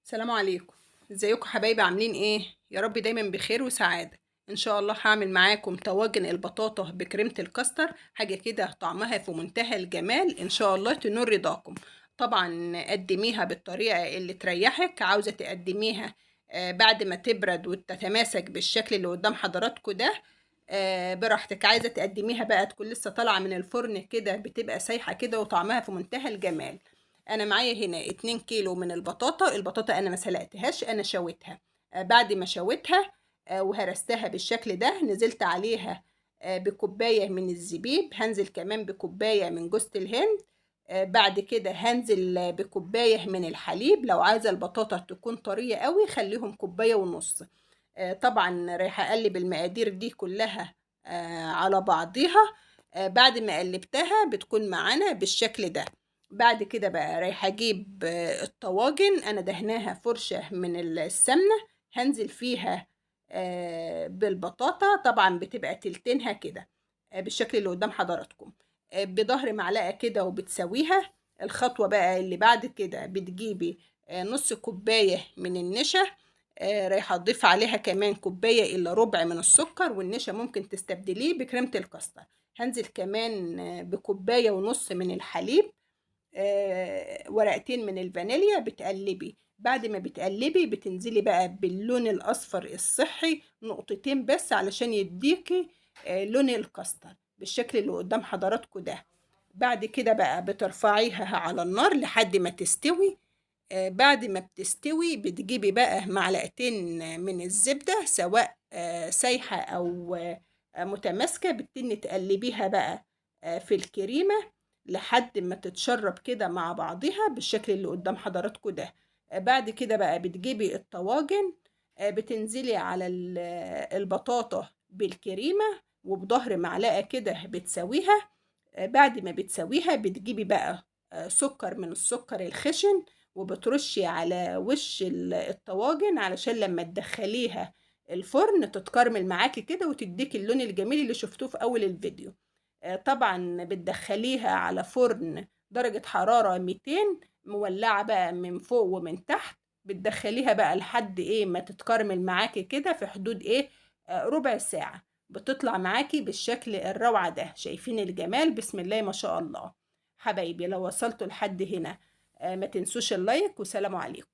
السلام عليكم. ازيكم حبايبي؟ عاملين ايه؟ يا رب دايما بخير وسعادة. ان شاء الله هعمل معاكم طواجن البطاطا بكريمة الكاستر، حاجة كده طعمها في منتهى الجمال، ان شاء الله تنور رضاكم. طبعا قدميها بالطريقة اللي تريحك. عاوزة تقدميها بعد ما تبرد وتتماسك بالشكل اللي قدام حضراتكم ده، براحتك. عايزة تقدميها بقى تكون لسه طالعة من الفرن كده، بتبقى سايحة كده وطعمها في منتهى الجمال. انا معايا هنا 2 كيلو من البطاطا انا ما سلقتهاش، انا شويتها. بعد ما شويتها وهرستها بالشكل ده، نزلت عليها بكوباية من الزبيب، هنزل كمان بكوباية من جوز الهند. بعد كده هنزل بكوباية من الحليب. لو عايزة البطاطا تكون طرية قوي خليهم كوباية ونص. طبعا رايحة اقلب المقادير دي كلها على بعضيها. بعد ما قلبتها بتكون معانا بالشكل ده. بعد كده بقى رايحة اجيب الطواجن، انا دهناها فرشة من السمنة، هنزل فيها بالبطاطا. طبعا بتبقى تلتينها كده بالشكل اللي قدام حضراتكم، بظهر معلقة كده وبتسويها. الخطوة بقى اللي بعد كده بتجيبي نص كوباية من النشا، رايحة اضيف عليها كمان كوباية الا ربع من السكر، والنشا ممكن تستبدليه بكريمة الكاستر. هنزل كمان بكوباية ونص من الحليب، ورقتين من الفانيليا. بتقلبي، بعد ما بتقلبي بتنزلي بقى باللون الاصفر الصحي نقطتين بس علشان يديكي لون الكاستر بالشكل اللي قدام حضراتكم ده. بعد كده بقى بترفعيها على النار لحد ما تستوي. بعد ما بتستوي بتجيبي بقى معلقتين من الزبدة، سواء سايحة أو متماسكة، بتني تقلبيها بقى في الكريمة لحد ما تتشرب كده مع بعضها بالشكل اللي قدام حضراتكم ده. بعد كده بقى بتجيبي الطواجن، بتنزلي على البطاطا بالكريمة وبظهر معلقة كده بتسويها. بعد ما بتسويها بتجيبي بقى سكر من السكر الخشن، وبترشي على وش الطواجن علشان لما تدخليها الفرن تتكرمل معاكي كده وتديكي اللون الجميل اللي شفتوه في اول الفيديو. طبعا بتدخليها على فرن درجة حرارة 200، مولعة بقى من فوق ومن تحت. بتدخليها بقى لحد ايه ما تتكرمل معاكي كده في حدود ايه ربع ساعة. بتطلع معاكي بالشكل الروعة ده. شايفين الجمال؟ بسم الله ما شاء الله. حبايبي لو وصلتوا لحد هنا ما تنسوش اللايك، وسلام عليكم.